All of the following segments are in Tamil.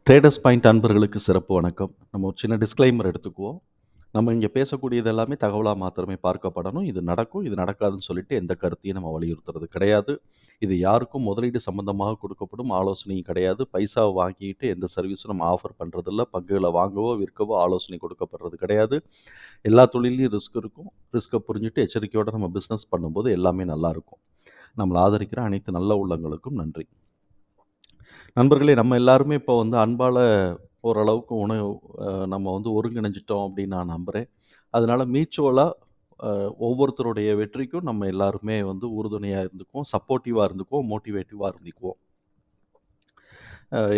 ட்ரேடர்ஸ் பாயிண்ட் அன்பர்களுக்கு சிறப்பு வணக்கம். நம்ம ஒரு சின்ன டிஸ்க்ளைமர் எடுத்துக்குவோம். நம்ம இங்க பேசக்கூடியது எல்லாமே தகவலா மாத்திரமே பார்க்கப்படணும். இது நடக்கும், இது நடக்காதுன்னு சொல்லிட்டு எந்த கருத்தையும் நம்ம வலியுறுத்துறது கிடையாது. இது யாருக்கும் முதலீடு சம்பந்தமாக கொடுக்கப்படும் ஆலோசனையும் கிடையாது. பைசாவ வாங்கிட்டு எந்த சர்வீஸும் நம்ம ஆஃபர் பண்றதில்ல. பங்குகள வாங்கவோ, விற்கவோ ஆலோசனை கொடுக்கப்படுறது கிடையாது. எல்லா தொழில்லயும் ரிஸ்க் இருக்கும். ரிஸ்க்க புரிஞ்சுட்டு எச்சரிக்கையோட நம்ம பிசினஸ் பண்ணும்போது எல்லாமே நல்லாருக்கும். நம்மள ஆதரிக்கிற அனைத்து நல்ல உள்ளங்களுக்கும் நன்றி. நண்பர்களே, நம்ம எல்லாருமே இப்போ வந்து அன்பால ஓரளவுக்கு உணவு நம்ம வந்து ஒருங்கிணைஞ்சிட்டோம் அப்படின்னு நான் நம்புறேன். அதனால மியூச்சுவலா ஒவ்வொருத்தருடைய வெற்றிக்கும் நம்ம எல்லாருமே வந்து உறுதுணையா இருந்துக்குவோம், சப்போர்ட்டிவா இருந்துக்குவோம், மோட்டிவேட்டிவா இருந்துக்குவோம்.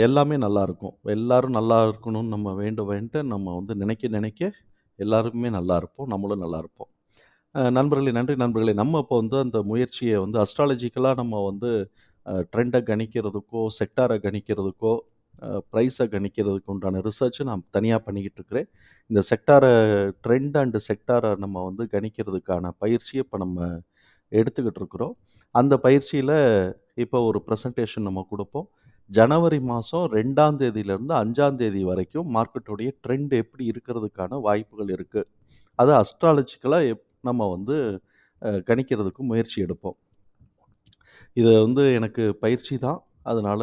எல்லாமே நல்லாருக்கும். எல்லாரும் நல்லா இருக்கணும்னு நம்ம வேண்ட நம்ம வந்து நினைக்க நினைக்க எல்லாருமே நல்லா இருப்போம். நம்மளும் நல்லா இருப்போம். நண்பர்களே, நன்றி நண்பர்களே. நம்ம இப்போ வந்து அந்த முயற்சிய வந்து அஸ்ட்ராலஜிக்கலா நம்ம வந்து ட்ரெண்ட கணிக்கிறதுக்கோ, செக்டார கணிக்கிறதுக்கோ, பிரைஸ கணிக்கிறதுக்கு உண்டான ரிசர்ச் நான் தனியா பண்ணிக்கிட்டு இருக்கிறேன். இந்த ட்ரெண்ட் அண்ட் செக்டார நம்ம வந்து கணிக்கிறதுக்கான பயிற்சிய இப்ப நம்ம எடுத்துக்கிட்டு இருக்கிறோம். அந்த பயிற்சியில இப்ப ஒரு பிரசன்டேஷன் நம்ம குடுப்போம். ஜனவரி மாசம் 2ஆம் தேதியிலிருந்து 5ஆம் தேதி வரைக்கும் மார்க்கெட்டுடைய ட்ரெண்ட் எப்படி இருக்கிறதுக்கான வாய்ப்புகள் இருக்கு. அத அஸ்ட்ராலஜிக்கலா நம்ம வந்து கணிக்கிறதுக்கு முயற்சி எடுப்போம். இது வந்து எனக்கு பயிற்சி தான். அதனால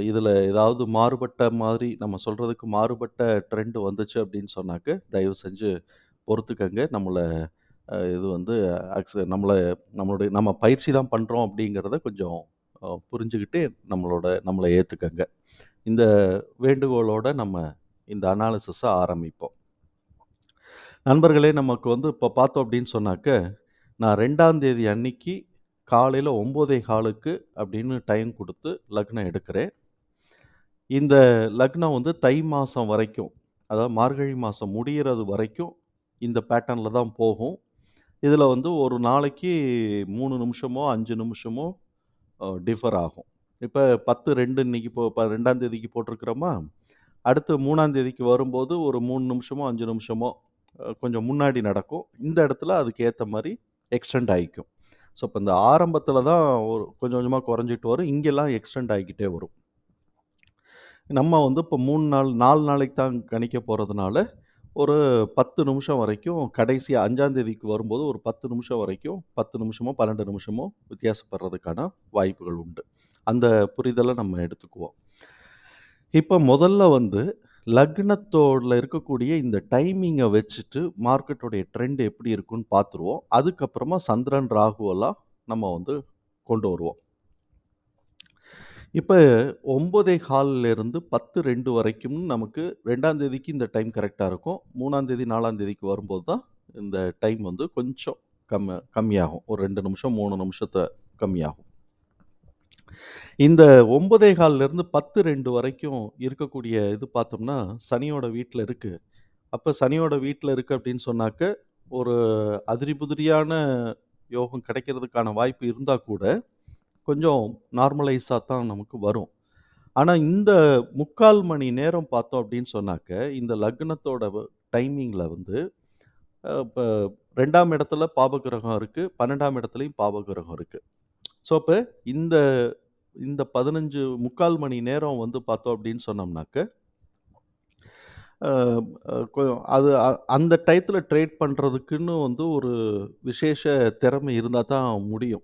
இதில ஏதாவது மாறுபட்ட மாதிரி நம்ம சொல்றதுக்கு மாறுபட்ட ட்ரெண்ட் வந்துச்சு அப்படின்னு சொன்னாக்க, தயவு செஞ்சு பொறுத்துக்கங்க. இது வந்து நம்ம பயிற்சி தான் பண்றோம் அப்படிங்கிறத கொஞ்சம் புரிஞ்சுகிட்டு நம்மள ஏத்துக்கங்க. இந்த வேண்டுகோளோட நம்ம இந்த அனாலிசிஸ ஆரம்பிப்போம். நண்பர்களே, நமக்கு வந்து இப்ப பார்த்தோம் அப்படின்னு சொன்னாக்க, நான் 2ஆம் தேதி அன்னைக்கு காலையில 9:15க்கு அப்படின்னு டைம் குடுத்து லக்னம் எடுக்கிறேன். இந்த லக்னம் வந்து தை மாசம் வரைக்கும், அதாவது மார்கழி மாசம் முடியிறது வரைக்கும் இந்த பேட்டர்ன்ல தான் போகும். இதுல வந்து ஒரு நாளைக்கு 3 நிமிஷமோ, 5 நிமிஷமோ டிஃபர் ஆகும். இப்ப 10:02 இன்னைக்கு 2ஆம் தேதிக்கு போட்டிருக்கிறோமா, அடுத்து 3ஆம் தேதிக்கு வரும்போது ஒரு 3 நிமிஷமோ, 5 நிமிஷமோ கொஞ்சம் முன்னாடி நடக்கும். இந்த இடத்துல அதுக்கு ஏத்த மாரி எக்ஸ்டெண்ட் ஆயிக்கும். ஸோ, இப்ப இந்த ஆரம்பத்துல தான் ஒரு கொஞ்சம் கொஞ்சமா குறைஞ்சிட்டு வரும். இங்கெல்லாம் எக்ஸ்டெண்ட் ஆகிக்கிட்டே வரும். நம்ம வந்து இப்போ 3 நாள் 4 நாளைக்கு தான் கணிக்க போறதுனால, ஒரு 10 நிமிஷம் வரைக்கும் கடைசியா 5ஆம் தேதிக்கு வரும்போது ஒரு 10 நிமிஷம் வரைக்கும் 10 நிமிஷமோ, 12 நிமிஷமோ வித்தியாசப்படுறதுக்கான வாய்ப்புகள் உண்டு. அந்த புரிதல நம்ம எடுத்துக்குவோம். இப்ப முதல்ல வந்து லக்னத்தோட இருக்கக்கூடிய இந்த டைமிங்க வச்சுட்டு மார்க்கெட்டோடைய ட்ரெண்ட் எப்படி இருக்குன்னு பார்த்துருவோம். அதுக்கப்புறமா சந்திரன், ராகுவெல்லாம் நம்ம வந்து கொண்டு வருவோம். இப்ப 9:15 இருந்து 10:02 வரைக்கும் நமக்கு 2ஆம் தேதிக்கு இந்த டைம் கரெக்ட்டா இருக்கும். 3ஆம் தேதி, 4ஆம் தேதிக்கு வரும்போது தான் இந்த டைம் வந்து கொஞ்சம் கம்மியாகும். ஒரு 2 நிமிஷம், 3 நிமிஷத்த கம்மியாகும். இந்த 9:15 இருந்து 10:02 வரைக்கும் இருக்கக்கூடிய இது பார்த்தோம்னா, சனியோட வீட்ல இருக்கு. அப்ப சனியோட வீட்ல இருக்கு அப்படின்னு சொன்னாக்க, ஒரு அதிரி புதிரியான யோகம் கிடைக்கிறதுக்கான வாய்ப்பு இருந்தா கூட, கொஞ்சம் நார்மலைஸா தான் நமக்கு வரும். ஆனா, இந்த 3/4 மணி நேரம் பார்த்தோம் அப்படின்னு சொன்னாக்க, இந்த லக்னத்தோட டைமிங்ல வந்து இப்ப 2ஆம் இடத்துல பாபகிரகம் இருக்கு. 12ஆம் இடத்துலயும் பாபகிரகம் இருக்கு. ஸோ, அப்ப இந்த இந்த 15 3/4 மணி நேரம் வந்து பார்த்தோம் அப்படின்னு சொன்னோம்னாக்க, அ அ கொ அது அந்த டயத்துல ட்ரேட் பண்றதுக்குன்னு வந்து ஒரு விசேஷ திறமை இருந்தா தான் முடியும்.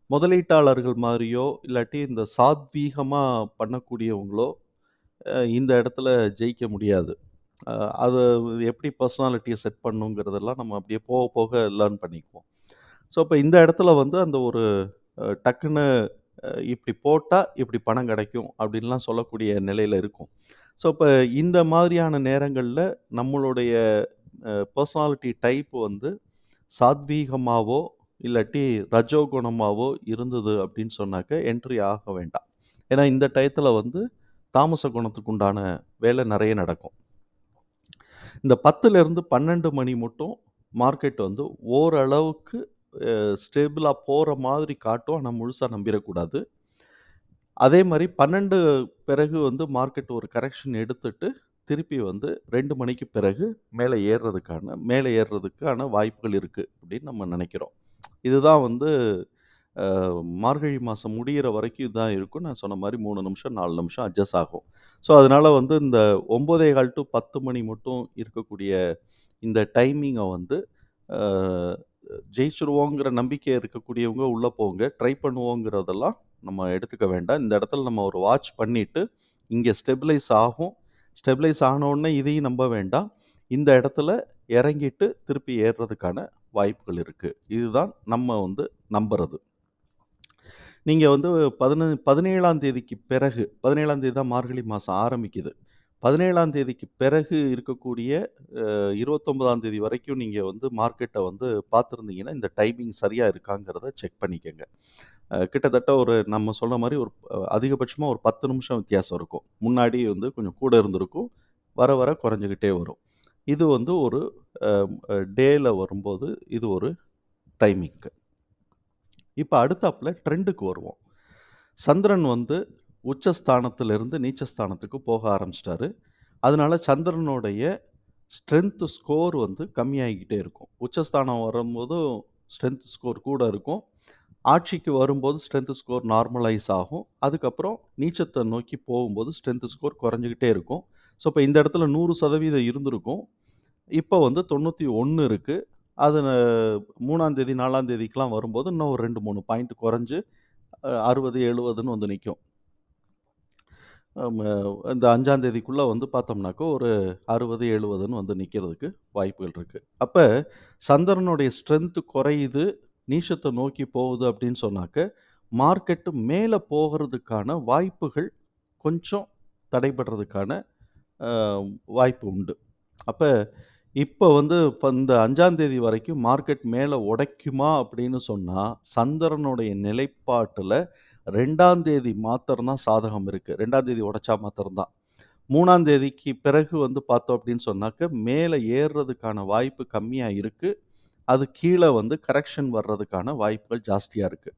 முதலீட்டாளர்கள் மாரியோ, இல்லாட்டி இந்த சாத்வீகமா பண்ணக்கூடியவங்களோ, இந்த இடத்துல ஜெயிக்க முடியாது. அ அது எப்படி பெர்சனாலிட்டிய செட் பண்ணணுங்கிறதெல்லாம் நம்ம அப்படியே போக போக லேர்ன் பண்ணிக்குவோம். ஸோ, அப்ப இந்த இடத்துல வந்து அந்த ஒரு டக்குன்னு இப்படி போட்டா இப்படி பணம் கிடைக்கும் அப்படின்லாம் சொல்லக்கூடிய நிலையில இருக்கும். ஸோ, இப்ப இந்த மாதிரியான நேரங்கள்ல நம்மளுடைய பெர்சனாலிட்டி டைப் வந்து சாத்வீகமாவோ, இல்லாட்டி ரஜோகுணமாவோ இருந்தது அப்படின்னு சொன்னாக்க என்ட்ரி ஆக வேண்டாம். ஏன்னா இந்த டயத்துல வந்து தாமச குணத்துக்கு உண்டான வேலை நெறைய நடக்கும். இந்த 10லிருந்து 12 மணி மட்டும் மார்க்கெட் வந்து ஓரளவுக்கு ஸ்டேபிளா போற மாதிரி காட்டும். ஆனா முழுசா நம்பிறக்கூடாது. அதே மாரி 12 பிறகு வந்து மார்க்கெட் ஒரு கரெக்ஷன் எடுத்துட்டு, திருப்பி வந்து 2 மணிக்கு பிறகு மேலே ஏறுறதுக்கான வாய்ப்புகள் இருக்கு அப்படின்னு நம்ம நெனைக்கிறோம். இதுதான் வந்து அ மார்கழி மாசம் முடியிற வரைக்கும் இதான் இருக்கும். நான் சொன்ன மாரி 3 நிமிஷம், 4 நிமிஷம் அட்ஜஸ்ட் ஆகும். ஸோ, அதனால வந்து இந்த 9:15 டூ 10 மணி மட்டும் இருக்கக்கூடிய இந்த டைமிங்க வந்து அ ஜெயிச்சுருவோங்கிற நம்பிக்கை இருக்கக்கூடியவங்க உள்ள போங்க. ட்ரை பண்ணுவோங்கிறதெல்லாம் நம்ம எடுத்துக்க வேண்டாம். இந்த இடத்துல நம்ம ஒரு வாட்ச் பண்ணிட்டு, இங்க ஸ்டெபிலைஸ் ஆகும். ஸ்டெபிலைஸ் ஆனவுடனே இதையும் நம்ப வேண்டாம். இந்த இடத்துல இறங்கிட்டு திருப்பி ஏறுறதுக்கான வாய்ப்புகள் இருக்கு. இதுதான் நம்ம வந்து நம்புறது. நீங்க வந்து 17ஆம் தேதிக்கு பிறகு 17ஆம் தேதி தான் மார்கழி மாசம் ஆரம்பிக்குது. 17ஆம் தேதிக்கு பிறகு இருக்கக்கூடிய 29ஆம் தேதி வரைக்கும் நீங்க வந்து மார்க்கெட்ட வந்து பார்த்திருந்தீங்கன்னா, இந்த டைமிங் சரியா இருக்காங்கிறத செக் பண்ணிக்கங்க. கிட்டத்தட்ட ஒரு நம்ம சொன்ன மாரி ஒரு அதிகபட்சமா ஒரு 10 நிமிஷம் வித்தியாசம் இருக்கும். முன்னாடி வந்து கொஞ்சம் கூட இருந்திருக்கும். வர வர குறைஞ்சுகிட்டே வரும். இது வந்து ஒரு அ டேல வரும்போது இது ஒரு டைமிங். இப்ப அடுத்தாப்புல ட்ரெண்டுக்கு வருவோம். சந்திரன் வந்து உச்சஸ்தானத்திலிருந்து நீச்சஸ்தானத்துக்கு போக ஆரம்பிச்சுட்டாரு. அதனால சந்திரனுடைய ஸ்ட்ரென்த் ஸ்கோர் வந்து கம்மியாகிக்கிட்டே இருக்கும். உச்சஸ்தானம் வரும்போதும் ஸ்ட்ரென்த் ஸ்கோர் கூட இருக்கும். ஆட்சிக்கு வரும்போது ஸ்ட்ரென்த் ஸ்கோர் நார்மலைஸ் ஆகும். அதுக்கப்புறம் நீச்சத்த நோக்கி போகும்போது ஸ்ட்ரென்த் ஸ்கோர் குறைஞ்சுகிட்டே இருக்கும். ஸோ, இப்ப இந்த இடத்துல 100% இருந்திருக்கும். இப்ப வந்து 91 இருக்கு. அது 3ஆம் தேதி, 4ஆம் தேதிக்கெல்லாம் வரும்போது இன்னும் ஒரு 2, 3 பாயிண்ட் குறைஞ்சு 60, 70ன்னு வந்து நிக்கும். ஆமா. இந்த 5ஆம் தேதிக்குள்ள வந்து பார்த்தோம்னாக்கா, ஒரு 60, 70ன்னு வந்து நிக்கிறதுக்கு வாய்ப்புகள் இருக்கு. அப்ப சந்திரனுடைய ஸ்ட்ரென்த் குறையுது, நீச்சத்த நோக்கி போகுது அப்படின்னு சொன்னாக்க, மார்க்கெட் மேல போகறதுக்கான வாய்ப்புகள் கொஞ்சம் தடைபடுறதுக்கான அ வாய்ப்பு உண்டு. அப்ப இப்ப வந்து இந்த 5ஆம் தேதி வரைக்கும் மார்க்கெட் மேல உடைக்குமா அப்படின்னு சொன்னா, சந்திரனுடைய நிலைப்பாட்டுல 2ஆம் தேதி மாத்திரம் தான் சாதகம் இருக்கு. 2ஆம் தேதி உடைச்சா மாத்திரம் தான். 3ஆம் தேதிக்கு பிறகு வந்து பார்த்தோம் அப்படின்னு சொன்னாக்க, மேல ஏறுறதுக்கான வாய்ப்பு கம்மியா இருக்கு. அது கீழ வந்து கரெக்ஷன் வர்றதுக்கான வாய்ப்புகள் ஜாஸ்தியா இருக்கு.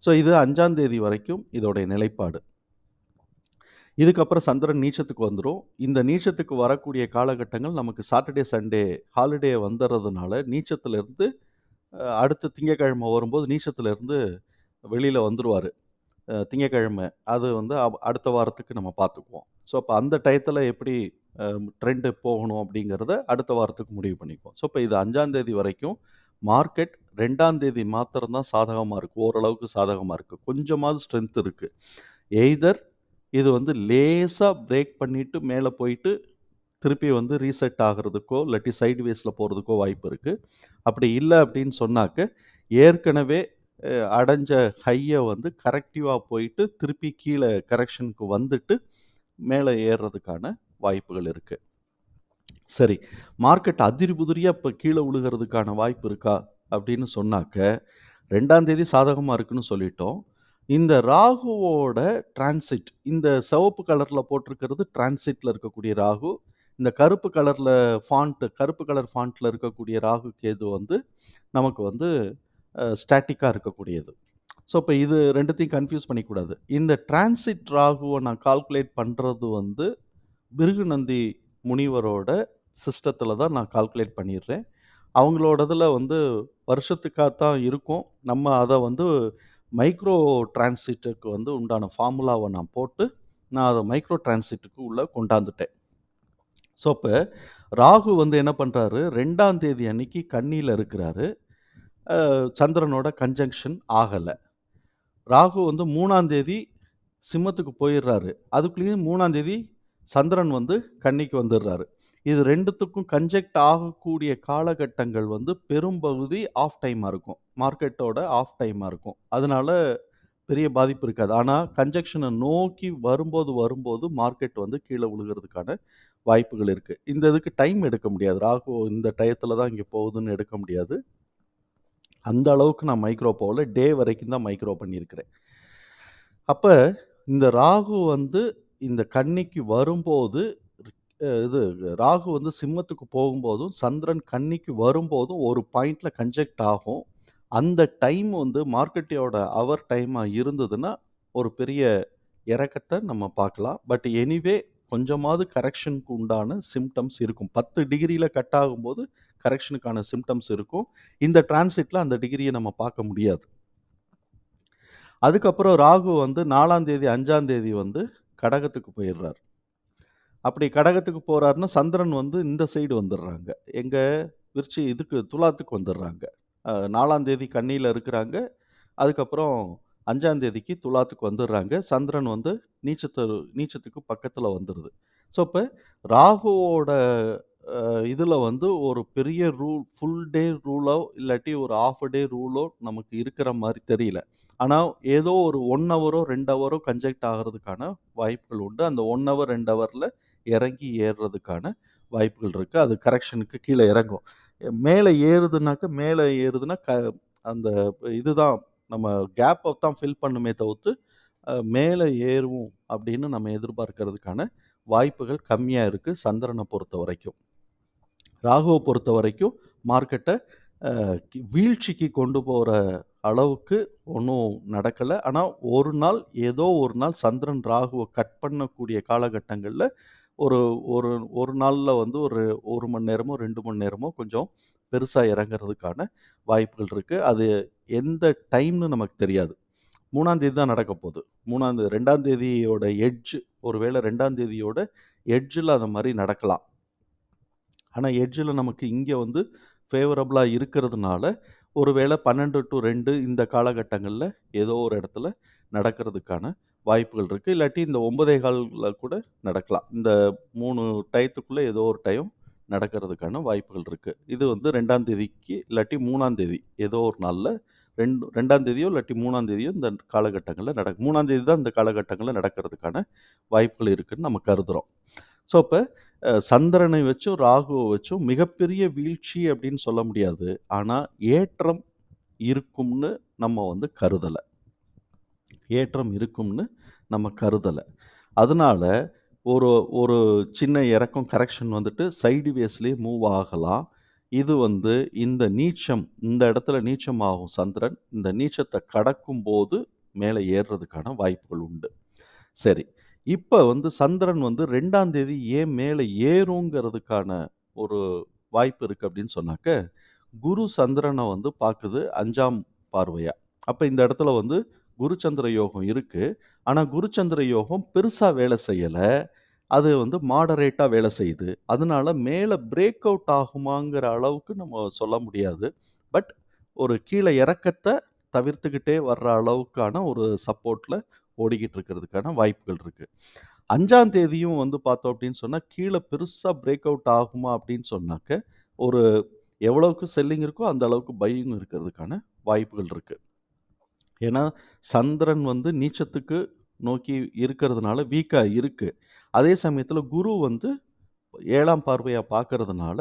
ஸோ இது 5ஆம் தேதி வரைக்கும் இதோடைய நிலைப்பாடு. இதுக்கப்புறம் சந்திரன் நீச்சத்துக்கு வந்துரும். இந்த நீச்சத்துக்கு வரக்கூடிய காலகட்டங்கள் நமக்கு சாட்டர்டே, சண்டே ஹாலிடே வந்துர்றதுனால, நீச்சத்திலிருந்து அடுத்த திங்கட்கிழமை வரும்போது நீச்சத்திலிருந்து வெளியில வந்துருவாரு. திங்கட்கிழமை. அது வந்து அடுத்த வாரத்துக்கு நம்ம பார்த்துக்குவோம். ஸோ, அப்ப அந்த டயத்துல எப்படி அ ட்ரெண்ட் போகணும் அப்படிங்கிறத அடுத்த வாரத்துக்கு முடிவு பண்ணிக்குவோம். ஸோ, இப்ப இது 5ஆம் தேதி வரைக்கும் மார்க்கெட் 2ஆம் தேதி மாத்திரம் தான் சாதகமா இருக்கு. ஓரளவுக்கு சாதகமா இருக்கு. கொஞ்சமாவது ஸ்ட்ரென்த் இருக்கு. எய்தர் இது வந்து லேசா பிரேக் பண்ணிட்டு மேல போயிட்டு, திருப்பி வந்து ரீசெட் ஆகுறதுக்கோ, இல்லாட்டி சைட்வேஸ்ல போறதுக்கோ வாய்ப்பு இருக்கு. அப்படி இல்ல அப்படின்னு சொன்னாக்க, ஏற்கனவே அ அடைஞ்ச ஹைய வந்து கரெக்டிவா போயிட்டு, திருப்பி கீழ கரெக்ஷனுக்கு வந்துட்டு, மேல ஏறுறதுக்கான வாய்ப்புகள் இருக்கு. சரி, மார்க்கெட் அதிரி புதிரியா இப்ப கீழ விழுகுறதுக்கான வாய்ப்பு இருக்கா? அப்படின்னு சொன்னாக்க, 2ஆம் தேதி சாதகமா இருக்குன்னு சொல்லிட்டோம். இந்த ராகுவோட டிரான்சிட் இந்த சிவப்பு கலர்ல போட்டிருக்கிறது டிரான்சிட்ல இருக்கக்கூடிய ராகு. இந்த கருப்பு கலர் ஃபாண்ட்ல இருக்கக்கூடிய ராகு, கேது வந்து நமக்கு வந்து ஸ்டாட்டிக்கா இருக்கக்கூடியது. ஸோ, இப்ப இது 2த்தையும் கன்ஃப்யூஸ் பண்ணிக்கக்கூடாது. இந்த டிரான்சிட் ராகுவ நான் கால்குலேட் பண்றது வந்து பிருகுநந்தி முனிவரோட சிஸ்டத்துல தான் நான் கால்குலேட் பண்ணிடுறேன். அவங்களோடதுல வந்து வருஷத்துக்கா தான் இருக்கும். நம்ம அத வந்து மைக்ரோ டிரான்சிட்டுக்கு வந்து உண்டான ஃபார்முலாவ நான் போட்டு, நான் அத மைக்ரோ டிரான்சிட்டுக்கு உள்ள கொண்டாந்துட்டேன். ஸோ, அப்ப ராகு வந்து என்ன பண்றாரு, 2ஆம் தேதி அன்னைக்கு கன்னியில இருக்கிறாரு. சந்திரனோட கன்ஜங்ஷன் ஆகல. ராகு வந்து 3ஆம் தேதி சிம்மத்துக்கு போயிர்றாரு. அதுக்குள்ளேயும் 3ஆம் தேதி சந்திரன் வந்து கன்னிக்கு வந்துர்றாரு. இது 2த்துக்கும் கன்ஜெக்ட் ஆகக்கூடிய காலகட்டங்கள் வந்து பெரும்பகுதி ஆஃப் டைமா இருக்கும். மார்க்கெட்டோட ஆஃப் டைமா இருக்கும். அதனால பெரிய பாதிப்பு இருக்காது. ஆனா கன்ஜங்ஷன நோக்கி வரும்போது மார்க்கெட் வந்து கீழ விழுகுறதுக்கான வாய்ப்புகள் இருக்கு. இந்த இதுக்கு டைம் எடுக்க முடியாது. ராகு இந்த டயத்துல தான் இங்க போகுதுன்னு எடுக்க முடியாது. அந்த அளவுக்கு நான் மைக்ரோ போகல. டே வரைக்கும் தான் மைக்ரோ பண்ணியிருக்கிறேன். அப்ப இந்த ராகு வந்து இந்த கன்னிக்கு வரும்போது, இது ராகு வந்து சிம்மத்துக்கு போகும்போதும், சந்திரன் கன்னிக்கு வரும்போதும் ஒரு பாயிண்ட்ல கன்ஜெக்ட் ஆகும். அந்த டைம் வந்து மார்க்கெட்டோட ஹவர் டைமா இருந்ததுன்னா, ஒரு பெரிய இறக்கத்த நம்ம பார்க்கலாம். பட் எனிவே கொஞ்சமாவது கரெக்ஷனுக்கு உண்டான சிம்ப்டம்ஸ் இருக்கும். 10 டிகிரில கட் ஆகும்போது கரெக்ஷனுக்கான சிம்ப்டம்ஸ் இருக்கும். இந்த டிரான்சிட்ல அந்த டிகிரிய நம்ம பார்க்க முடியாது. அதுக்கப்புறம் ராகு வந்து 4ஆம் தேதி, 5ஆம் தேதி வந்து கடகத்துக்கு போயிர்றார். அப்படி கடகத்துக்கு போறாருன்னா, சந்திரன் வந்து இந்த சைடு வந்துர்றாங்க. எங்க துலாத்துக்கு வந்துர்றாங்க. 4ஆம் தேதி கன்னியில இருக்கிறாங்க. அதுக்கப்புறம் 5ஆம் தேதிக்கு துலாத்துக்கு வந்துர்றாங்க. சந்திரன் வந்து நீச்சத்துக்கு பக்கத்துல வந்துருது. ஸோ, இப்ப ராகுவோட இதுல வந்து ஒரு பெரிய ஃபுல் டே ரூலோ, இல்லாட்டி ஒரு ஹால்ஃப் டே ரூலோ நமக்கு இருக்கிற மாரி தெரியல. ஆனா, ஏதோ ஒரு 1 ஹவரோ, 2 ஹவரோ கன்ஜெக்ட் ஆகுறதுக்கான வாய்ப்புகள் உண்டு. அந்த 1 ஹவர், 2 ஹவர்ல இறங்கி ஏறுறதுக்கான வாய்ப்புகள் இருக்கு. அது கரெக்ஷனுக்கு கீழ இறங்கும். மேல ஏறுதுன்னாக்க, மேல ஏறுதுன்னா அந்த இதுதான் நம்ம கேப்ப தான் ஃபில் பண்ணுமே தவிர்த்து, மேல ஏறும் அப்படின்னு நம்ம எதிர்பார்க்கிறதுக்கான வாய்ப்புகள் கம்மியா இருக்கு, சந்திரன பொறுத்தவரைக்கும். ராகுவ பொறுத்தவரைக்கும் மார்க்கெட்ட அ வீழ்ச்சிக்கு கொண்டு போற அளவுக்கு ஒண்ணும் நடக்கல. ஆனா, ஒரு நாள் ஏதோ ஒரு நாள் சந்திரன் ராகுவ கட் பண்ணக்கூடிய காலகட்டங்கள்ல ஒரு ஒரு ஒரு நாள்ல வந்து ஒரு 1 மணி நேரமோ, 2 மணி நேரமோ கொஞ்சம் பெருசா இறங்குறதுக்கான வாய்ப்புகள் இருக்கு. அது எந்த டைம்னு நமக்கு தெரியாது. 3ஆம் தேதி தான் நடக்க போது. 2ஆம் தேதியோட ஒருவேளை 2ஆம் தேதியோட எட்ஜ்ல அந்த மாரி நடக்கலாம். ஆனா, எட்ஜ்ல நமக்கு இங்க வந்து ஃபேவரபிளா இருக்கிறதுனால, ஒருவேளை 12 டூ 2 இந்த காலகட்டங்கள்ல ஏதோ ஒரு இடத்துல நடக்கிறதுக்கான வாய்ப்புகள் இருக்கு. இல்லாட்டி இந்த 9:15ல கூட நடக்கலாம். இந்த 3 டயத்துக்குள்ள ஏதோ ஒரு டைம் நடக்கிறதுக்கான வாய்ப்புகள் இருக்கு. இது வந்து 2ஆம் தேதிக்கு இல்லாட்டி 3ஆம் தேதி ஏதோ ஒரு நாள்ல 2ஆம் தேதியோ இல்லாட்டி 3ஆம் தேதியோ இந்த காலகட்டங்கள்ல 3ஆம் தேதி தான் இந்த காலகட்டங்கள்ல நடக்கிறதுக்கான வாய்ப்புகள் இருக்குன்னு நம்ம கருதுறோம். ஸோ, அப்ப சந்திரனை வச்சும், ராகுவ வச்சும் மிகப்பெரிய வீழ்ச்சி அப்படின்னு சொல்ல முடியாது. ஆனா, ஏற்றம் இருக்கும்னு நம்ம வந்து கருதல. ஏற்றம் இருக்கும்னு நம்ம கருதல. அதனால ஒரு ஒரு சின்ன இறக்கம் கரெக்ஷன் வந்துட்டு சைட்வேஸ்லயே மூவ் ஆகலாம். இது வந்து இந்த இடத்துல நீச்சமாகும் சந்திரன். இந்த நீச்சத்த கடக்கும்போது மேல ஏறுறதுக்கான வாய்ப்புகள் உண்டு. சரி. இப்ப வந்து சந்திரன் வந்து 2ஆம் தேதி ஏன் மேல ஏறுங்கிறதுக்கான ஒரு வாய்ப்பு இருக்கு அப்படின்னு சொன்னாக்க, குரு சந்திரன வந்து பாக்குது 5ஆம் பார்வையா. அப்ப இந்த இடத்துல வந்து குரு சந்திர யோகம் இருக்கு. ஆனா குரு சந்திர யோகம் பெருசா வேலை செய்யல. அது வந்து மாடரேட்டா வேலை செய்யுது. அதனால மேல பிரேக் அவுட் ஆகுமாங்கிற அளவுக்கு நம்ம சொல்ல முடியாது. பட் ஒரு கீழ இறக்கத்த தவிர்த்துக்கிட்டே வர்ற அளவுக்கான ஒரு சப்போர்ட்ல ஓடிக்கிட்டு இருக்கிறதுக்கான வாய்ப்புகள் இருக்கு. 5ஆம் தேதியும் வந்து பார்த்தோம் அப்படின்னு சொன்னா, கீழ பெருசா பிரேக் அவுட் ஆகுமா அப்படின்னு சொன்னாக்க, ஒரு எவ்வளவுக்கு செல்லிங் இருக்கோ அந்த அளவுக்கு பையிங் இருக்கிறதுக்கான வாய்ப்புகள் இருக்கு. ஏன்னா, சந்திரன் வந்து நீச்சத்துக்கு நோக்கி இருக்கிறதுனால வீக்கா இருக்கு. அதே சமயத்தில குரு வந்து 7ஆம் பார்வையா பார்க்கறதுனால,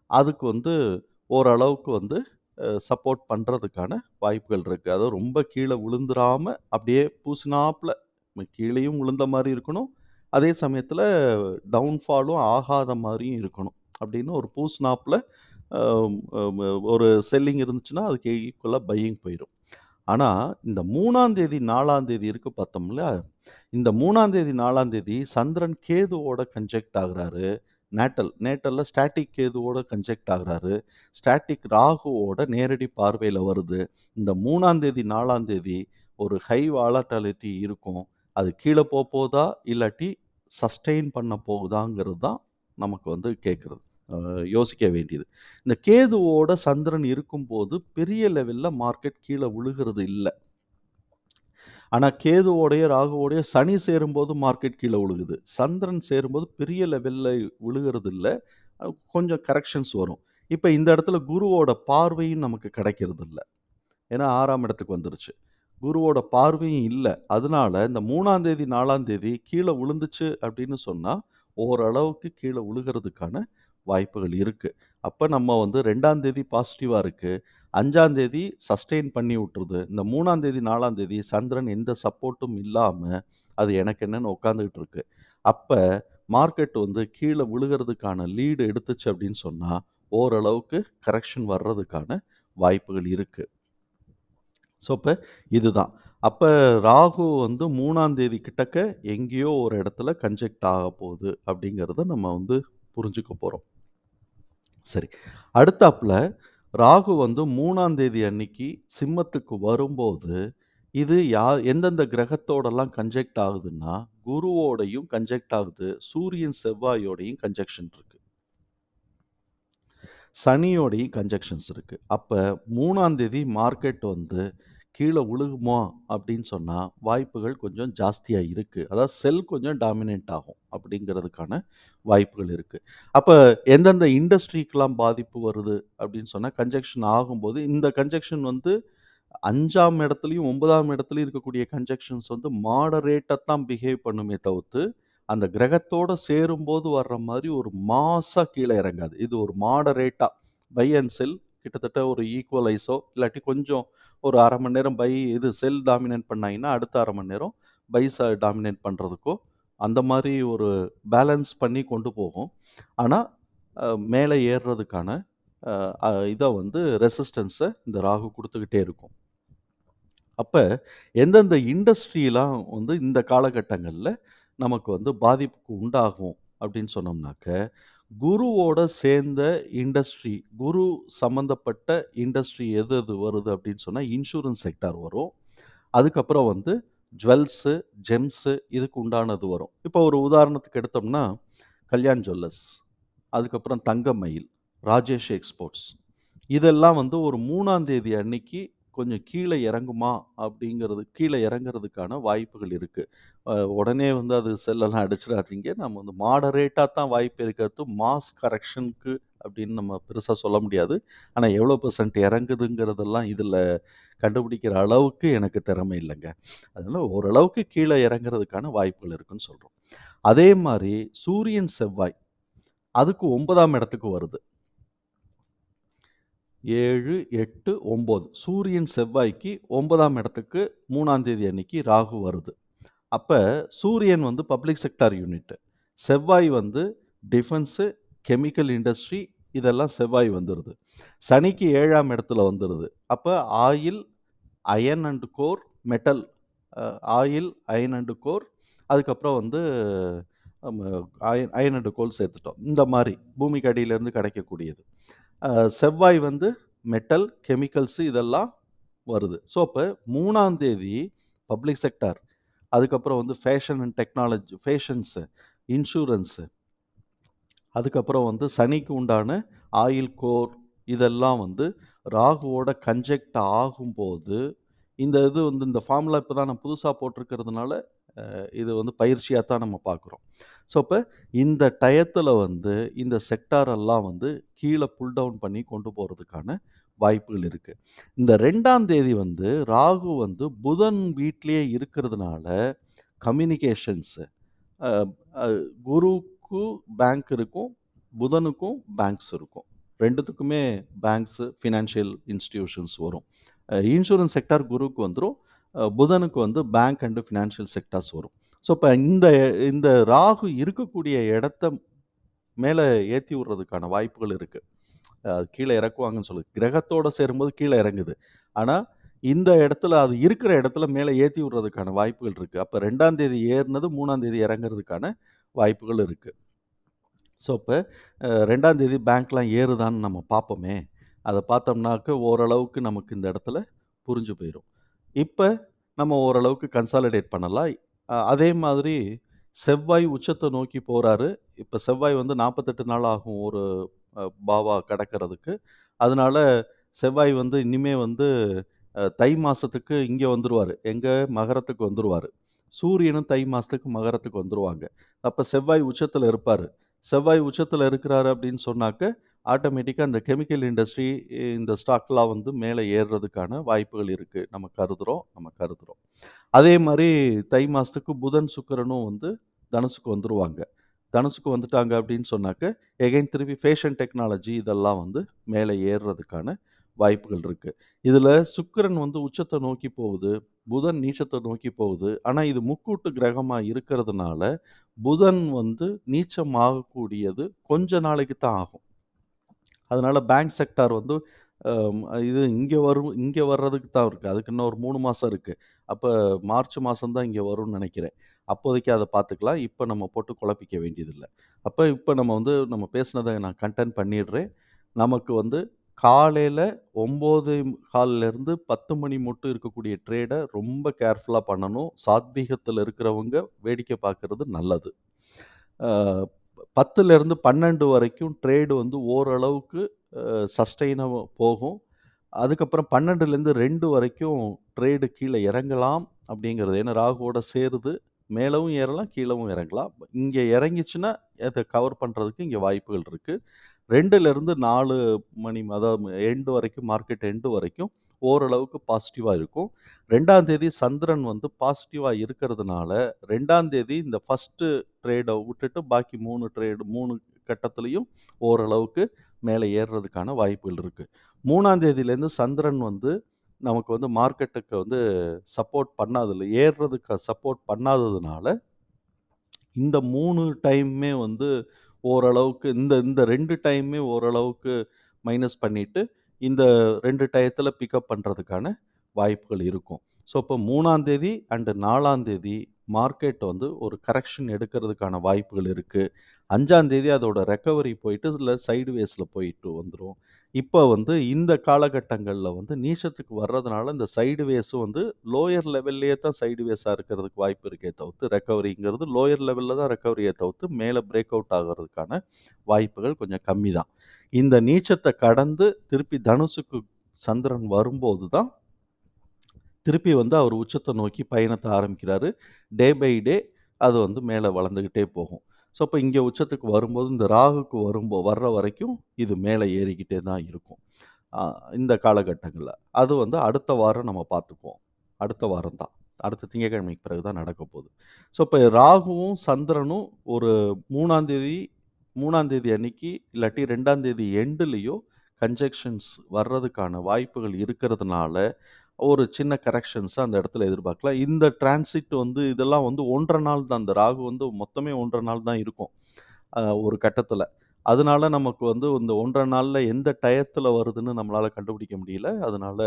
அதுக்கு வந்து ஓரளவுக்கு வந்து சப்போர்ட் பண்றதுக்கான வாய்ப்புகள் இருக்கு. அதுவும் ரொம்ப கீழ விழுந்துராம, அப்படியே பூசுனாப்ல கீழயும் விழுந்த மாரி இருக்கணும். அதே சமயத்தில டவுன்ஃபாலும் ஆகாத மாரியும் இருக்கணும். அப்படின்னு ஒரு பூசுனாப்ல அ ஒரு செல்லிங் இருந்துச்சுன்னா, அதுக்கு ஈக்குவலா பையிங் போயிரும். ஆனா, இந்த 3ஆம் தேதி, 4ஆம் தேதி இருக்கு பார்த்தோம்ல, இந்த 3ஆம் தேதி, 4ஆம் தேதி சந்திரன் கேதுவோட கன்ஜெக்ட் ஆகுறாரு. நேட்டல்ல ஸ்டாட்டிக் கேதுவோட கன்ஜெக்ட் ஆகுறாரு. ஸ்டாட்டிக் ராகுவோட நேரடி பார்வையில வருது. இந்த 3ஆம் தேதி, 4ஆம் தேதி ஒரு ஹை வாலட்டாலிட்டி இருக்கும். அது கீழ போதா? இல்லாட்டி சஸ்டெயின் பண்ண போகுதாங்கிறது தான் நமக்கு வந்து கேட்கறது. அ யோசிக்க வேண்டியது. இந்த கேதுவோட சந்திரன் இருக்கும்போது பெரிய லெவல்ல மார்க்கெட் கீழ விழுகிறது இல்ல. ஆனா கேதுவோடயும், ராகுவோடயும் சனி சேரும்போது மார்க்கெட் கீழ விழுகுது. சந்திரன் சேரும்போது பெரிய லெவல்ல விழுகுறது இல்ல. கொஞ்சம் கரெக்ஷன்ஸ் வரும். இப்ப இந்த இடத்துல குருவோட பார்வையும் நமக்கு கிடைக்கிறது இல்ல. ஏன்னா 6ஆம் இடத்துக்கு வந்துருச்சு. குருவோட பார்வையும் இல்ல. அதனால இந்த 3ஆம் தேதி, 4ஆம் தேதி கீழ விழுந்துச்சு அப்படின்னு சொன்னா, ஓரளவுக்கு கீழ விழுகுறதுக்கான வாய்ப்புகள் இருக்கு. அப்ப நம்ம வந்து 2ஆம் தேதி பாசிட்டிவா இருக்கு. 5ஆம் தேதி சஸ்டெயின் பண்ணி விட்டுருது. இந்த 3ஆம் தேதி, 4ஆம் தேதி சந்திரன் எந்த சப்போர்ட்டும் இல்லாம, அது எனக்கு என்னன்னு உட்காந்துகிட்டு இருக்கு. அப்ப மார்க்கெட் வந்து கீழ விழுகுறதுக்கான லீடு எடுத்துச்சு அப்படின்னு சொன்னா, ஓரளவுக்கு கரெக்ஷன் வர்றதுக்கான வாய்ப்புகள் இருக்கு. ஸோ, அப்ப இதுதான். அப்ப ராகு வந்து 3ஆம் தேதி கிட்டக்க எங்கேயோ ஒரு இடத்துல கன்ஜெக்ட் ஆகப்போகுது அப்படிங்கிறத நம்ம வந்து புரிஞ்சுக்க போறோம். சரி. அடுத்தாப்புல ராகு வந்து 3ஆம் தேதி அன்னைக்கு சிம்மத்துக்கு வரும்போது, இது எந்தெந்த கிரகத்தோடலாம் கன்ஜெக்ட் ஆகுதுன்னா, குருவோடையும் கன்ஜெக்ட் ஆகுது. சூரியன், செவ்வாயோடையும் கன்ஜெக்ஷன் இருக்கு. சனியோடையும் கன்ஜெக்ஷன்ஸ் இருக்கு. அப்ப 3ஆம் தேதி மார்க்கெட் வந்து கீழ விழுகுமா அப்படின்னு சொன்னா, வாய்ப்புகள் கொஞ்சம் ஜாஸ்தியா இருக்கு. அதாவது செல் கொஞ்சம் டாமினன்ட் ஆகும் அப்படிங்கிறதுக்கான வாய்ப்புகள் இருக்கு. அப்ப எந்தெந்த இண்டஸ்ட்ரிக்கெல்லாம் பாதிப்பு வருது அப்படின்னு சொன்னா, கன்ஜெக்ஷன் ஆகும்போது இந்த கன்ஜெக்ஷன் வந்து 5ஆம் இடத்துலயும், 9ஆம் இடத்துலயும் இருக்கக்கூடிய கன்ஜங்ஷன்ஸ் வந்து மாடரேட்டா தான் பிஹேவ் பண்ணுமே தவிர்த்து, அந்த கிரகத்தோட சேரும்போது வர்ற மாரி ஒரு மாஸா கீழ இறங்காது. இது ஒரு மாடரேட்டா பை அண்ட் செல் கிட்டத்தட்ட ஒரு ஈக்குவலைஸோ, இல்லாட்டி கொஞ்சம் ஒரு 1/2 மணி நேரம் செல் டாமினேட் பண்ணாங்கன்னா, அடுத்த 1/2 மணி நேரம் டாமினேட் பண்றதுக்கோ, அந்த மாரி ஒரு பேலன்ஸ் பண்ணி கொண்டு போகும். ஆனா, மேல ஏறுறதுக்கான அ அ இத வந்து ரெசிஸ்டன்ஸ இந்த ராகு குடுத்துக்கிட்டே இருக்கும். அப்ப எந்தெந்த இண்டஸ்ட்ரிலாம் வந்து இந்த காலகட்டங்கள்ல நமக்கு வந்து பாதிப்புக்கு உண்டாகும் அப்படின்னு சொன்னோம்னாக்க, குருவோட சேர்ந்த இண்டஸ்ட்ரி, குரு சம்மந்தப்பட்ட இண்டஸ்ட்ரி எது எது வருது அப்படின்னு சொன்னா, இன்சூரன்ஸ் செக்டார் வரும். அதுக்கப்புறம் வந்து ஜுவல்ஸு, ஜெம்ஸு இதுக்கு உண்டானது வரும். இப்போ ஒரு உதாரணத்துக்கு எடுத்தோம்னா, கல்யாண் ஜுவல்லர்ஸ், அதுக்கப்புறம் தங்கமயில், ராஜேஷ் எக்ஸ்போர்ட்ஸ் இதெல்லாம் வந்து ஒரு 3ஆம் தேதி அன்னைக்கு கொஞ்சம் கீழ இறங்குமா அப்படிங்கிறது கீழ இறங்குறதுக்கான வாய்ப்புகள் இருக்கு. உடனே வந்து அது செல்லலாம் அடிச்சிடாதீங்க. நம்ம வந்து மாடரேட்டா தான் வாய்ப்பு இருக்கிறது. மாஸ் கரெக்ஷனுக்கு அப்படின்னு நம்ம பெருசா சொல்ல முடியாது. ஆனா எவ்வளோ பெர்சன்ட் இறங்குதுங்கிறதெல்லாம் இதுல கண்டுபிடிக்கிற அளவுக்கு எனக்கு திறமை இல்லங்க. அதனால ஓரளவுக்கு கீழ இறங்குறதுக்கான வாய்ப்புகள் இருக்குன்னு சொல்றோம். அதே மாரி சூரியன், செவ்வாய் அதுக்கு 9ஆம் இடத்துக்கு வருது. 7, 8, 9 சூரியன், செவ்வாய்க்கு 9ஆம் இடத்துக்கு 3ஆம் தேதி அன்னைக்கு ராகு வருது. அப்ப சூரியன் வந்து பப்ளிக் செக்டார் யூனிட். செவ்வாய் வந்து டிஃபென்ஸு, கெமிக்கல் இண்டஸ்ட்ரி இதெல்லாம் செவ்வாய் வந்துருது. சனிக்கு 7ஆம் இடத்துல வந்துருது. அப்ப oil, iron and core, metal a oil, iron and core அதுக்கப்புறம் வந்து நம்ம அயர்ன் அண்ட் கோல் சேர்த்துட்டோம். இந்த மாரி பூமிக்கு அடியிலேருந்து கிடைக்கக்கூடியது. அ செவ்வாய் வந்து மெட்டல், கெமிக்கல்ஸ் இதெல்லாம் வருது. ஸோ, அப்ப 3ஆம் தேதி பப்ளிக் செக்டார், அதுக்கப்புறம் வந்து ஃபேஷன் அண்ட் டெக்னாலஜி ஃபேஷன்ஸு, இன்சூரன்ஸு, அதுக்கப்புறம் வந்து சனிக்கு உண்டான ஆயில் கோர் இதெல்லாம் வந்து ராகுவோட கன்ஜெக்ட் ஆகும்போது, இந்த இது வந்து இந்த ஃபார்முலா இப்ப தான் நான் புதுசா போட்டிருக்கிறதுனால, இது வந்து பயிற்சியா தான் நம்ம பார்க்குறோம். ஸோ, அப்ப இந்த டயத்துல வந்து இந்த செக்டார் எல்லாம் வந்து கீழ புல் டவுன் பண்ணி கொண்டு போறதுக்கான வாய்ப்புகள் இருக்கு. இந்த 2ஆம் தேதி வந்து ராகு வந்து புதன் வீட்லயே இருக்கிறதுனால, கம்யூனிகேஷன்ஸ் அ அ குருவுக்கும் பேங்க் இருக்கும். புதனுக்கும் பேங்க்ஸ் இருக்கும். 2த்துக்குமே பேங்க்ஸ், ஃபினான்ஷியல் இன்ஸ்டிடியூஷன்ஸ் வரும். இன்சூரன்ஸ் செக்டார் குருவுக்கு வந்துரும். புதனுக்கு வந்து பேங்க் அண்ட் ஃபினான்ஷியல் செக்டார்ஸ் வரும். ஸோ, இப்ப இந்த இந்த ராகு இருக்கக்கூடிய இடத்த மேல ஏத்தி விடுறதுக்கான வாய்ப்புகள் இருக்கு. கீழ இறக்குவாங்கன்னு சொல்லு. கிரகத்தோட சேரும்போது கீழ இறங்குது. ஆனா, இந்த இடத்துல அது இருக்கிற இடத்துல மேல ஏத்தி விடுறதுக்கான வாய்ப்புகள் இருக்கு. அப்ப 2ஆம் தேதி ஏறுனது 3ஆம் தேதி இறங்குறதுக்கான வாய்ப்புகள் இருக்கு. ஸோ, இப்ப 2ஆம் தேதி பேங்க்லாம் ஏறுதான்னு நம்ம பார்ப்போமே! அத பார்த்தோம்னாக்க ஓரளவுக்கு நமக்கு இந்த இடத்துல புரிஞ்சு போயிரும். இப்ப நம்ம ஓரளவுக்கு கன்சாலிடேட் பண்ணலாம். அதே மாதிரி செவ்வாய் உச்சத்த நோக்கி போறாரு. இப்ப செவ்வாய் வந்து 48 நாள் ஆகும் ஒரு பாவா கடக்கிறதுக்கு. அதனால செவ்வாய் வந்து இனிமே வந்து தை மாசத்துக்கு இங்க வந்துருவாரு. எங்க மகரத்துக்கு வந்துருவாரு. சூரியனும் தை மாசத்துக்கு மகரத்துக்கு வந்துருவாங்க. அப்ப செவ்வாய் உச்சத்துல இருப்பாரு. செவ்வாய் உச்சத்துல இருக்கிறாரு அப்படின்னு சொன்னாக்க, ஆட்டோமேட்டிக்கா இந்த கெமிக்கல் இண்டஸ்ட்ரி இந்த ஸ்டாக்லாம் வந்து மேல ஏறுறதுக்கான வாய்ப்புகள் இருக்கு. நம்ம கருதுறோம். அதே மாரி தை மாசத்துக்கு புதன், சுக்கிரனும் வந்து தனுசுக்கு வந்துருவாங்க. தனுசுக்கு வந்துட்டாங்க அப்படின்னு சொன்னாக்க, எகைன் திருப்பி ஃபேஷன் டெக்னாலஜி இதெல்லாம் வந்து மேலே ஏறுறதுக்கான வாய்ப்புகள் இருக்கு. இதுல சுக்கிரன் வந்து உச்சத்த நோக்கி போகுது. புதன் நீச்சத்த நோக்கி போகுது. ஆனா இது முக்கூட்டு கிரகமா இருக்கிறதுனால, புதன் வந்து நீச்சம் ஆகக்கூடியது கொஞ்ச நாளைக்கு தான் ஆகும். அதனால பேங்க் செக்டார் வந்து இது இங்க வர்றதுக்கு தான் இருக்கு. அதுக்கு இன்னும் ஒரு 3 மாசம் இருக்கு. அப்ப மார்ச் மாசம் தான் இங்க வரும்னு நெனைக்கிறேன். அப்போதைக்கு அத பார்த்துக்கலாம். இப்ப நம்ம போட்டு குழப்பிக்க வேண்டியதில்ல. இப்ப நம்ம வந்து நம்ம பேசினத நான் கன்டென்ட் பண்ணிடுறேன். நமக்கு வந்து காலையில 9:15லேருந்து 10 மணி மட்டும் இருக்கக்கூடிய ட்ரேட ரொம்ப கேர்ஃபுல்லா பண்ணணும். சாத்வீகத்துல இருக்கிறவங்க வேடிக்கை பார்க்கறது நல்லது. அ 10லேருந்து 12 வரைக்கும் ட்ரேடு வந்து ஓரளவுக்கு சஸ்டெய்னவா போகும். அதுக்கப்புறம் 12லேருந்து 2 வரைக்கும் ட்ரேடு கீழ இறங்கலாம் அப்படிங்கிறது. ஏன்னா ராகுவோட சேருது. மேலவும் ஏறலாம், கீழவும் இறங்கலாம். இங்க இறங்கிச்சுன்னா, அத கவர் பண்றதுக்கு இங்க வாய்ப்புகள் இருக்கு. 2லேருந்து 4 மணி அதாவது எண்ட் வரைக்கும் மார்க்கெட் எண்ட் வரைக்கும் ஓரளவுக்கு பாசிட்டிவா இருக்கும். 2ஆம் தேதி சந்திரன் வந்து பாசிட்டிவா இருக்கிறதுனால, 2ஆம் தேதி இந்த ஃபர்ஸ்ட்டு ட்ரேட விட்டுட்டு பாக்கி 3 கட்டத்திலயும் ஓரளவுக்கு மேல ஏறுறதுக்கான வாய்ப்புகள் இருக்கு. 3ஆம் தேதியிலேருந்து சந்திரன் வந்து நமக்கு வந்து மார்க்கெட்டுக்கு வந்து சப்போர்ட் பண்ணாதில்ல. ஏறுறதுக்கு சப்போர்ட் பண்ணாததுனால, இந்த 3 டைமுமே வந்து ஓரளவுக்கு இந்த இந்த 2 டைமுமே ஓரளவுக்கு மைனஸ் பண்ணிட்டு, இந்த 2 டயத்துல பிக்கப் பண்றதுக்கான வாய்ப்புகள் இருக்கும். ஸோ, இப்போ 3ஆம் தேதி அண்ட் 4ஆம் தேதி மார்க்கெட் வந்து ஒரு கரெக்ஷன் எடுக்கிறதுக்கான வாய்ப்புகள் இருக்கு. 5ஆம் தேதி அதோட ரெக்கவரி போயிட்டு, இல்ல சைட்வேஸ்ல போயிட்டு வந்துரும். இப்ப வந்து இந்த காலகட்டங்கள்ல வந்து நீச்சத்துக்கு வர்றதுனால, இந்த சைட்வேஸும் வந்து லோயர் லெவல்லயே தான் சைட்வேஸா இருக்கிறதுக்கு வாய்ப்பு இருக்கே தவிர்த்து, ரெக்கவரிங்கிறது லோயர் லெவல்ல தான் ரெக்கவரியே தவிர்த்து, மேல பிரேக் அவுட் ஆகுறதுக்கான வாய்ப்புகள் கொஞ்சம் கம்மி தான். இந்த நீச்சத்த கடந்து திருப்பி தனுசுக்கு சந்திரன் வரும்போது தான், திருப்பி வந்து அவர் உச்சத்த நோக்கி பயணத்த ஆரம்பிக்கிறாரு. டே பை டே அது வந்து மேல வளர்ந்துகிட்டே போகும். ஸோ, அப்ப இங்க உச்சத்துக்கு வரும்போது, இந்த ராகுக்கு வர்ற வரைக்கும் இது மேல ஏறிக்கிட்டே தான் இருக்கும். அ இந்த காலகட்டங்கள்ல. அது வந்து அடுத்த வாரம் நம்ம பார்த்துக்குவோம். அடுத்த வாரம் தான். அடுத்த திங்கட்கிழமைக்கு பிறகு தான் நடக்கப் போகுது. ஸோ, இப்ப ராகுவும், சந்திரனும் ஒரு 3ஆம் தேதி 3ஆம் தேதி அன்னைக்கு இல்லாட்டி 2ஆம் தேதி எண்டுலயோ கன்ஜங்ஷன்ஸ் வர்றதுக்கான வாய்ப்புகள் இருக்கிறதுனால, ஒரு சின்ன கரெக்ஷன்ஸ அந்த இடத்துல எதிர்பார்க்கலாம். இந்த டிரான்சிட் வந்து இதெல்லாம் வந்து 1 1/2 நாள் தான். இந்த ராகு வந்து மொத்தமே 1 1/2 நாள் தான் இருக்கும். ஒரு கட்டத்துல. அதனால நமக்கு வந்து இந்த 1 1/2 நாள்ல எந்த டயத்துல வருதுன்னு நம்மளால கண்டுபிடிக்க முடியல. அதனால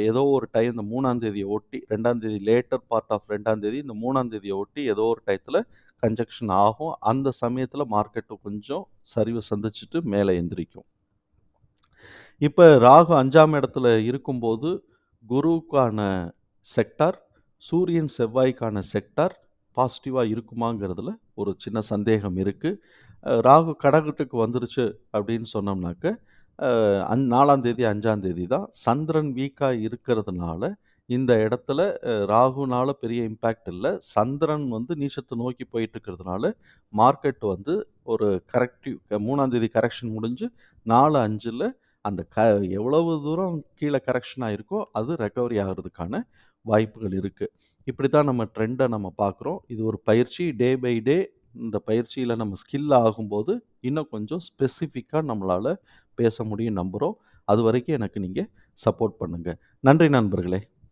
ஏதோ ஒரு டைம் இந்த 3ஆம் தேதிய ஒட்டி 2ஆம் தேதி லேட்டர் பார்ட் ஆஃப் 2ஆம் தேதி இந்த 3ஆம் தேதிய ஒட்டி ஏதோ ஒரு டயத்துல கன்ஜங்ஷன் ஆகும். அந்த சமயத்துல மார்க்கெட் கொஞ்சம் சரிவு சந்திச்சுட்டு மேல எந்திரிக்கும். இப்ப ராகு 5ஆம் இடத்துல இருக்கும்போது, குருவுக்கான செக்டார், சூரியன், செவ்வாய்க்கான செக்டார் பாசிட்டிவா இருக்குமாங்கிறதுல ஒரு சின்ன சந்தேகம் இருக்கு. ராகு கடகத்துக்கு வந்துருச்சு அப்படின்னு சொன்னோம்னாக்க, 4ஆம் தேதி, 5ஆம் தேதி தான். சந்திரன் வீக்கா இருக்கிறதுனால, இந்த இடத்துல ராகுனால பெரிய இம்பாக்ட் இல்ல. சந்திரன் வந்து நீச்சத்த நோக்கி போயிட்டு இருக்கிறதுனால, மார்க்கெட் வந்து ஒரு கரெக்டிவ் 3ஆம் தேதி கரெக்ஷன் முடிஞ்சு 4, 5ல அந்த எவ்வளவு தூரம் கீழ கரெக்ஷன் ஆயிருக்கோ, அது ரெக்கவரி ஆகுறதுக்கான வாய்ப்புகள் இருக்கு. இப்படித்தான் நம்ம ட்ரெண்ட நம்ம பார்க்குறோம். இது ஒரு பயிற்சி. டே பை டே இந்த பயிற்சியில நம்ம ஸ்கில் ஆகும்போது, இன்னும் கொஞ்சம் ஸ்பெசிஃபிக்கா நம்மளால பேச முடியும்னு நம்புறோம். அதுவரைக்கும் எனக்கு நீங்க சப்போர்ட் பண்ணுங்க. நன்றி நண்பர்களே!